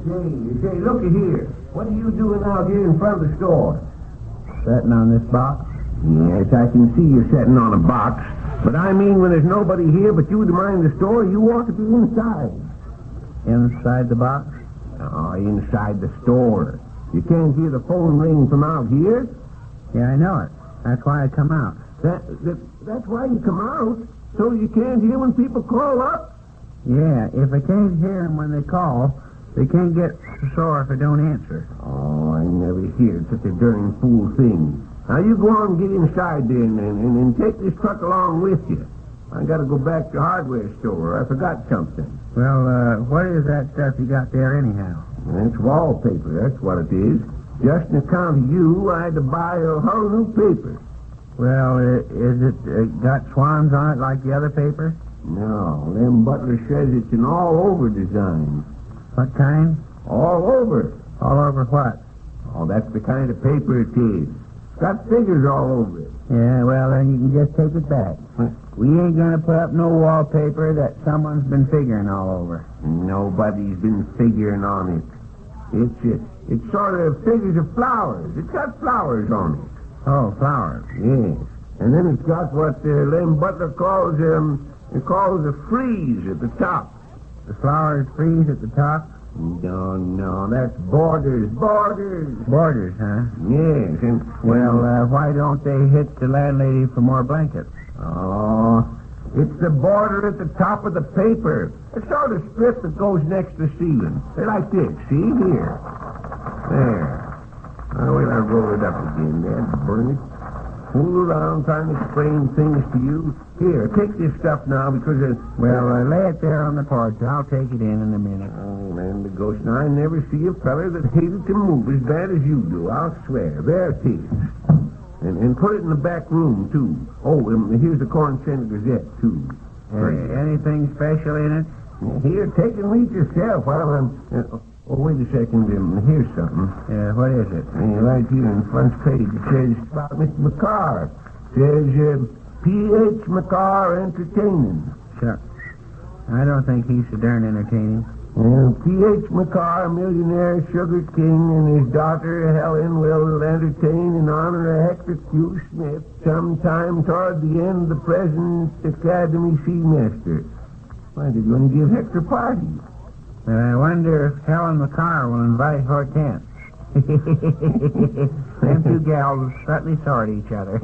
Say, looky here. What are you doing out here in front of the store? Sitting on this box? Yes, I can see you're sitting on a box. But I mean, when there's nobody here but you to mind the store, you ought to be inside. Inside the box? Oh, inside the store. You can't hear the phone ring from out here. Yeah, I know it. That's why I come out. That's why you come out? So you can't hear when people call up? Yeah, if I can't hear them when they call, they can't get sore if I don't answer. Oh, I never heard such a darn fool thing. Now, you go on and get inside there and take this truck along with you. I got to go back to the hardware store. I forgot something. Well, what is that stuff you got there anyhow? It's wallpaper, that's what it is. Just on account of you, I had to buy a whole new paper. Well, is it got swans on it like the other paper? No, Lem Butler says it's an all-over design. What kind? All over. All over what? Oh, that's the kind of paper it is. Got figures all over it. Yeah, well, then you can just take it back. We ain't gonna put up no wallpaper that someone's been figuring all over. Nobody's been figuring on it. It's sort of figures of flowers. It's got flowers on it. Oh, flowers. Yes. And then it's got what Lem Butler calls a frieze at the top. The flowers freeze at the top? No, that's borders. Borders, huh? Yes, and... Well, why don't they hit the landlady for more blankets? Oh, it's the border at the top of the paper. It's sort of strip that goes next to the ceiling. They're like this, see here? There. Now, wait, I'll roll it up again there, burn it. Fool around trying to explain things to you. Here, take this stuff now because... Well, lay it there on the porch. I'll take it in a minute. Oh, man, the ghost. Now, I never see a feller that hated to move as bad as you do, I'll swear. There it is. And put it in the back room, too. Oh, here's the Corn Center Gazette, too. Anything special in it? Here, take and read yourself while I'm... Oh, wait a second. Here's something. What is it? Right here in the front page. It says about Mr. McCarr. It says, P.H. McCarr Entertaining. Sure. I don't think he's so darn entertaining. P.H. McCarr, millionaire sugar king, and his daughter Helen will entertain in honor of Hector Q. Smith sometime toward the end of the present academy semester. Why, they're going to give Hector a party. I wonder if Helen McCarr will invite Hortense. Them two gals certainly sort each other.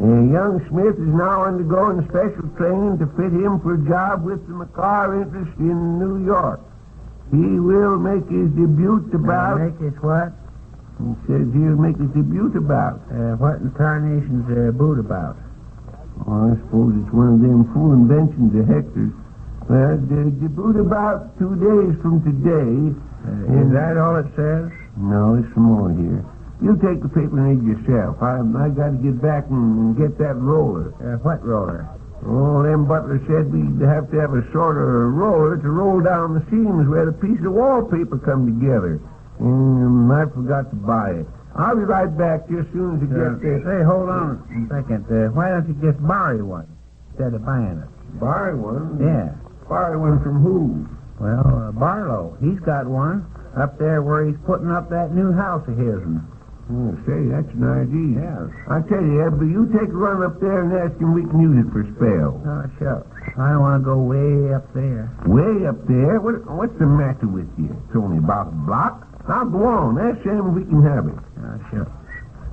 Young Smith is now undergoing special training to fit him for a job with the McCarr interest in New York. He will make his debut about... Make his what? He says he'll make his debut about... what in tarnation's boot about? Oh, I suppose it's one of them fool inventions of Hector's. Well, the debut about 2 days from today. Is that all it says? No, there's some more here. You take the paper and read yourself. I got to get back and get that roller. What roller? Oh, Lem Butler said we'd have to have a sort of roller to roll down the seams where the pieces of wallpaper come together. And I forgot to buy it. I'll be right back just as soon as I get there. Say, hold on a second. Why don't you just borrow one instead of buying it? Borrow one? Yeah. Borrow one from who? Well, Barlow. He's got one up there where he's putting up that new house of his. Oh, say, that's an idea. Yes. I tell you, Eb, you take a run up there and ask him we can use it for a spell. Oh, sure. I don't want to go way up there. Way up there? What's the matter with you? It's only about a block. Now go on. Ask him if we can have it. Oh, sure.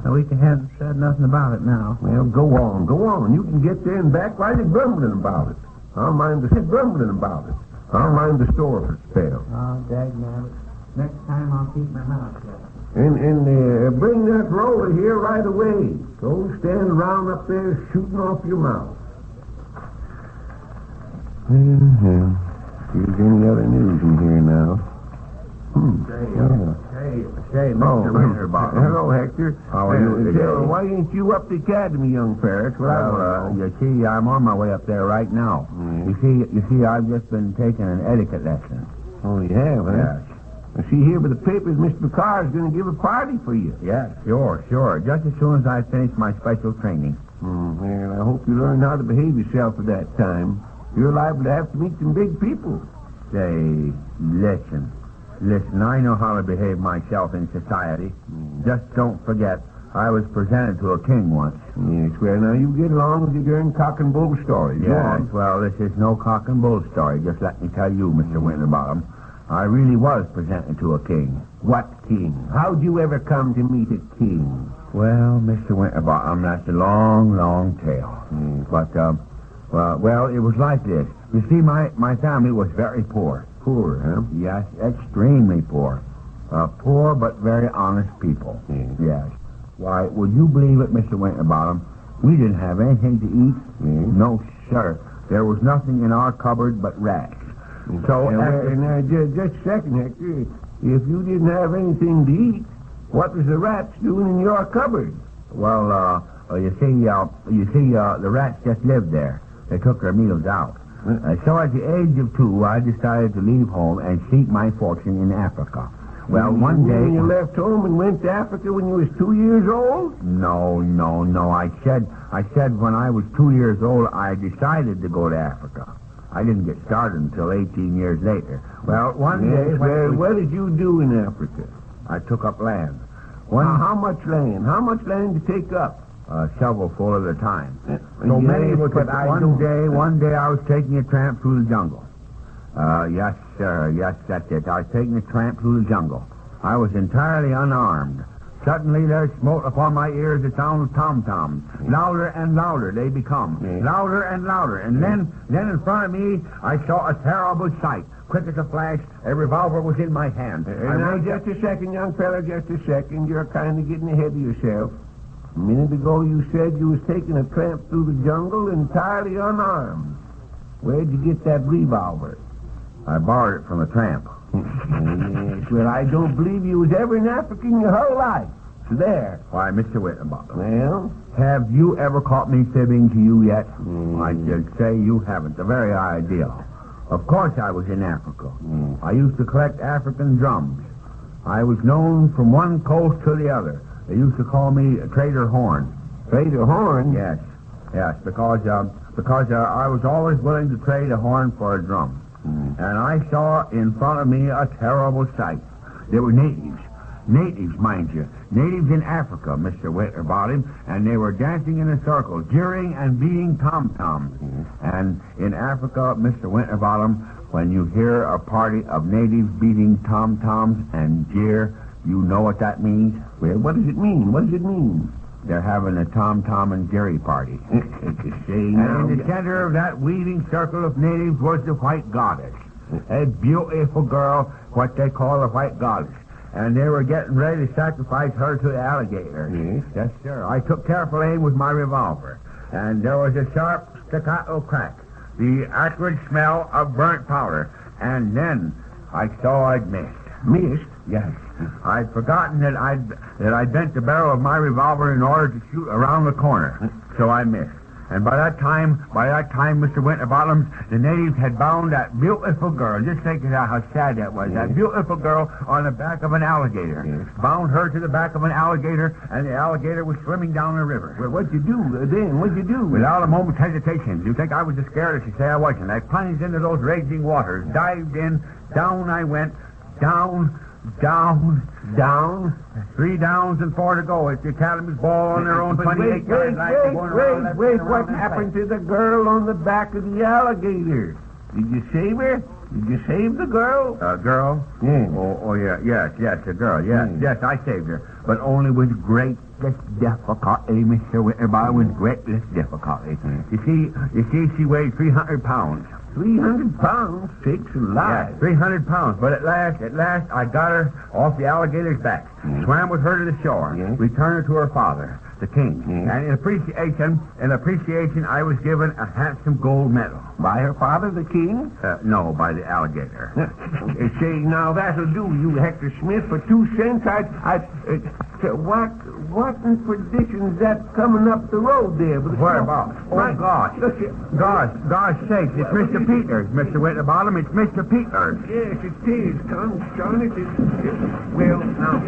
Well, we haven't said nothing about it now. Well, go on. You can get there and back while you're grumbling about it. I'll mind the grumbling about it. I'll mind the store for a spell. Oh, dagnabbit. Next time I'll keep my mouth shut. And bring that roller here right away. Don't stand around up there shooting off your mouth. Well, here's any other news in here now. Say, Mr. Winterbottom. Hello, Hector. How are you today? Why ain't you up the academy, young Ferris? You see, I'm on my way up there right now. You see, I've just been taking an etiquette lesson. Oh, you have, huh? Yes. I see here by the papers, Mr. McCarr is going to give a party for you. Yes, sure. Just as soon as I finish my special training. Well, I hope you learn how to behave yourself at that time. You're liable to have to meet some big people. say, listen. Listen, I know how to behave myself in society. Just don't forget, I was presented to a king once. Yes, well, now you get along with your darn cock and bull story. Go Yes, on. well, this is no cock and bull story. Just let me tell you, Mr. Winterbottom, I really was presented to a king. What king? How'd you ever come to meet a king? Well, Mr. Winterbottom, that's a long, long tale. But, well, it was like this. You see, my family was very poor. Poor, huh? Yes, extremely poor. Poor but very honest people. Yes. Why, would you believe it, Mr. Winterbottom? We didn't have anything to eat. No, sir. There was nothing in our cupboard but rats. So, now, just a second, Hector. If you didn't have anything to eat, what was the rats doing in your cupboard? well, you see, the rats just lived there. They took their meals out. So at the age of 2, I decided to leave home and seek my fortune in Africa. Well, one day... You left home and went to Africa when you was 2 years old? No. I said when I was 2 years old, I decided to go to Africa. I didn't get started until 18 years later. Well, one day... What did you do in Africa? I took up land. How much land? How much land did you take up? A shovelful at a time. So many was it. One day I was taking a tramp through the jungle. Yes, sir. Yes, that's it. I was taking a tramp through the jungle. I was entirely unarmed. Suddenly there smote upon my ears the sound of tom-toms. Louder and louder they become. Louder and louder. And then in front of me, I saw a terrible sight. Quick as a flash, a revolver was in my hand. Now, just a second, young fella, just a second. You're kind of getting ahead of yourself. A minute ago you said you was taking a tramp through the jungle entirely unarmed. Where'd you get that revolver? I borrowed it from a tramp. Yes, well, I don't believe you was ever in Africa in your whole life. So there. Why, Mr. Winterbottom. Well? Have you ever caught me fibbing to you yet? I should say you haven't. The very idea. Of course I was in Africa. I used to collect African drums. I was known from one coast to the other. They used to call me Trader Horn. Trader Horn? Yes, because I was always willing to trade a horn for a drum. And I saw in front of me a terrible sight. There were natives. Natives, mind you. Natives in Africa, Mr. Winterbottom, and they were dancing in a circle, jeering and beating tom-toms. And in Africa, Mr. Winterbottom, when you hear a party of natives beating tom-toms and jeer, you know what that means? Well, what does it mean? What does it mean? They're having a tom-tom and jerry party. And in the center of that weaving circle of natives was the white goddess. A beautiful girl, what they call a white goddess. And they were getting ready to sacrifice her to the alligator. Yes, sir. I took careful aim with my revolver. And there was a sharp staccato crack. The acrid smell of burnt powder. And then I saw I'd missed. Missed? Yes. I'd forgotten that I'd bent the barrel of my revolver in order to shoot around the corner. So I missed. And by that time, Mr. Winterbottom, the natives had bound that beautiful girl. Just think of how sad that was. That beautiful girl on the back of an alligator. Bound her to the back of an alligator, and the alligator was swimming down the river. Well, what'd you do then? What'd you do? Without a moment's hesitation. You think I was as scared as you say I wasn't. I plunged into those raging waters, dived in, down I went, down. 3 downs and 4 to go. It's the Academy's ball on their own 28-yard line. Wait, what happened to the girl on the back of the alligator? Did you save her? Did you save the girl? Girl? Yeah. Oh, yeah. Yes, a girl. Yes, I saved her. But only with greatest difficulty, Mr. Winterbottom, with greatest difficulty. You see, she weighed 300 pounds. 300 pounds? Sakes alive. Yes, 300 pounds. But at last, I got her off the alligator's back. Swam with her to the shore. Returned her to her father, the king. And in appreciation, I was given a handsome gold medal. By her father, the king? No, by the alligator. Say, now that'll do, you Hector Smith. For 2 cents, what in perdition's that coming up the road there? What about? Oh, gosh. Gosh sakes, it's Mr. Peters, Mr. Winterbottom. It's Mr. Peters. Yes, it is. John, it is. Well, now...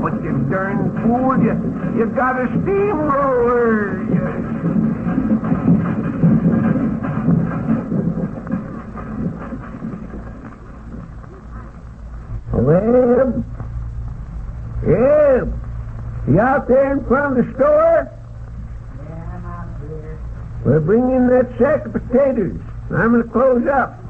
But you darn fool, you got a steamroller. Eb? Eb? You out there in front of the store? Yeah, I'm out here. Well, bring in that sack of potatoes. I'm going to close up.